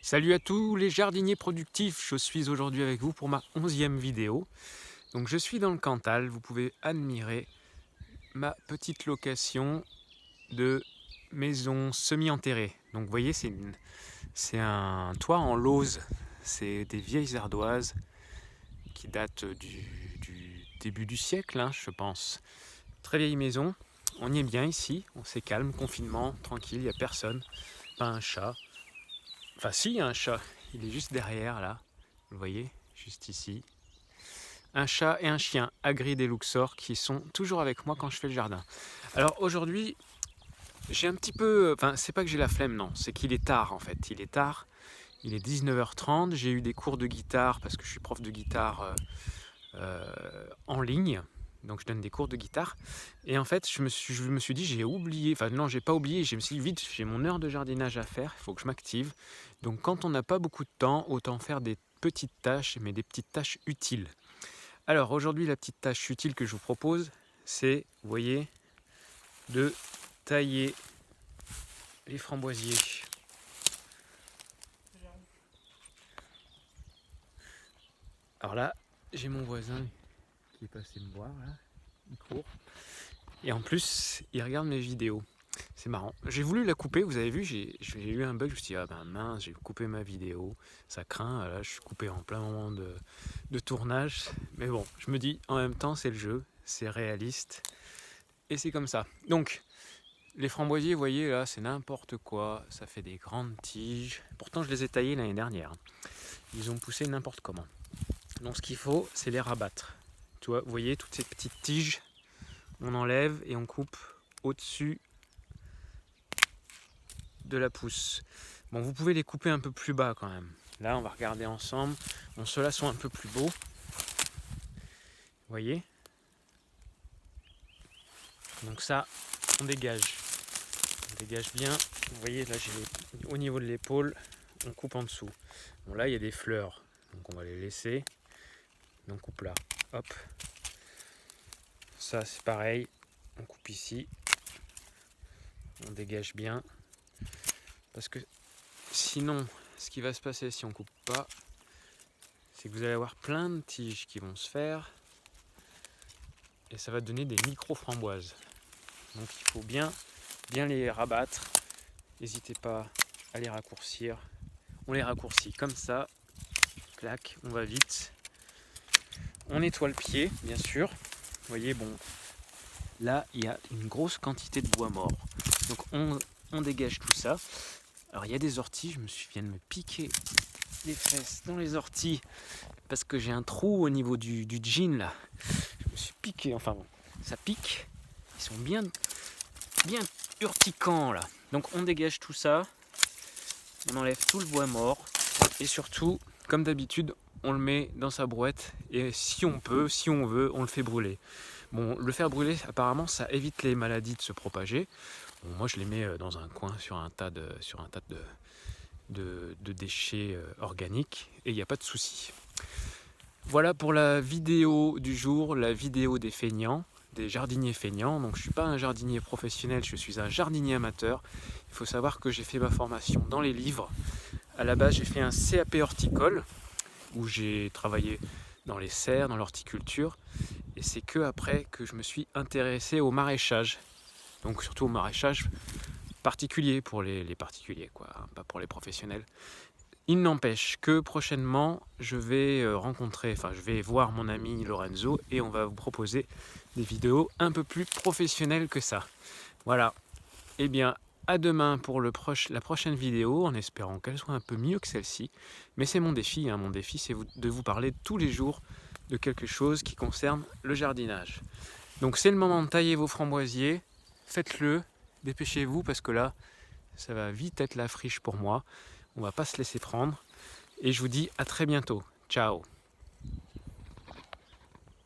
Salut à tous les jardiniers productifs, je suis aujourd'hui avec vous pour ma 11e vidéo. Donc je suis dans le Cantal, vous pouvez admirer ma petite location de maison semi-enterrée. Donc vous voyez, c'est un toit en lauze, c'est des vieilles ardoises qui datent du début du siècle, hein, je pense. Très vieille maison, on y est bien ici, on s'est calme, confinement, tranquille, il n'y a personne, pas un chat. Enfin si, il y a un chat, il est juste derrière là, vous le voyez, juste ici. Un chat et un chien, Hagrid et Luxor, qui sont toujours avec moi quand je fais le jardin. Alors aujourd'hui, j'ai un petit peu... Enfin, c'est pas que j'ai la flemme, non, c'est qu'il est tard en fait. Il est tard, il est 19h30, j'ai eu des cours de guitare parce que je suis prof de guitare en ligne. Donc je donne des cours de guitare. Et en fait, je me suis dit, j'ai oublié, enfin non, j'ai pas oublié, je me suis dit, vite, j'ai mon heure de jardinage à faire, il faut que je m'active. Donc quand on n'a pas beaucoup de temps, autant faire des petites tâches, mais des petites tâches utiles. Alors aujourd'hui, la petite tâche utile que je vous propose, c'est, vous voyez, de tailler les framboisiers. Alors là, j'ai mon voisin qui est passé me voir, là, il court. Et en plus, il regarde mes vidéos. C'est marrant. J'ai voulu la couper, vous avez vu, j'ai eu un bug, je me suis dit, ah ben mince, j'ai coupé ma vidéo, ça craint, là je suis coupé en plein moment de tournage. Mais bon, je me dis, en même temps, c'est le jeu, c'est réaliste, et c'est comme ça. Donc, les framboisiers, vous voyez, là, c'est n'importe quoi, ça fait des grandes tiges. Pourtant, je les ai taillés l'année dernière. Ils ont poussé n'importe comment. Donc, ce qu'il faut, c'est les rabattre. Tu vois, vous voyez, toutes ces petites tiges, on enlève et on coupe au-dessus de la pousse. Bon, vous pouvez les couper un peu plus bas quand même. Là, on va regarder ensemble. Bon, ceux-là sont un peu plus beaux. Vous voyez? Donc ça, on dégage. On dégage bien. Vous voyez, là, j'ai au niveau de l'épaule, on coupe en dessous. Bon, là, il y a des fleurs. Donc, on va les laisser. On coupe là. Hop. Ça, c'est pareil. On coupe ici. On dégage bien. Parce que sinon, ce qui va se passer si on coupe pas, c'est que vous allez avoir plein de tiges qui vont se faire. Et ça va donner des micro-framboises. Donc il faut bien les rabattre. N'hésitez pas à les raccourcir. On les raccourcit comme ça. Clac, on va vite. On nettoie le pied, bien sûr. Vous voyez, bon, là, il y a une grosse quantité de bois mort. Donc on dégage tout ça. Alors il y a des orties, je me viens de me piquer les fesses dans les orties parce que j'ai un trou au niveau du jean là. Je me suis piqué, enfin bon, ça pique. Ils sont bien urticants là. Donc on dégage tout ça. On enlève tout le bois mort. Et surtout, comme d'habitude, on le met dans sa brouette. Et si on peut, si on veut, on le fait brûler. Bon, le faire brûler, apparemment, ça évite les maladies de se propager. Bon, moi, je les mets dans un coin sur un tas de déchets organiques. Et il n'y a pas de souci. Voilà pour la vidéo du jour, la vidéo des feignants, des jardiniers feignants. Donc je ne suis pas un jardinier professionnel, je suis un jardinier amateur. Il faut savoir que j'ai fait ma formation dans les livres. À la base, j'ai fait un CAP horticole où j'ai travaillé dans les serres, dans l'horticulture. Et c'est que après que je me suis intéressé au maraîchage. Donc surtout au maraîchage particulier pour les particuliers, quoi, pas pour les professionnels. Il n'empêche que prochainement, je vais voir mon ami Lorenzo et on va vous proposer des vidéos un peu plus professionnelles que ça. Voilà. Eh bien, à demain pour la prochaine vidéo, en espérant qu'elle soit un peu mieux que celle-ci. Mais c'est mon défi, hein. Mon défi, c'est de vous parler tous les jours de quelque chose qui concerne le jardinage. Donc c'est le moment de tailler vos framboisiers. Faites-le, dépêchez-vous parce que là, ça va vite être la friche pour moi. On va pas se laisser prendre. Et je vous dis à très bientôt. Ciao.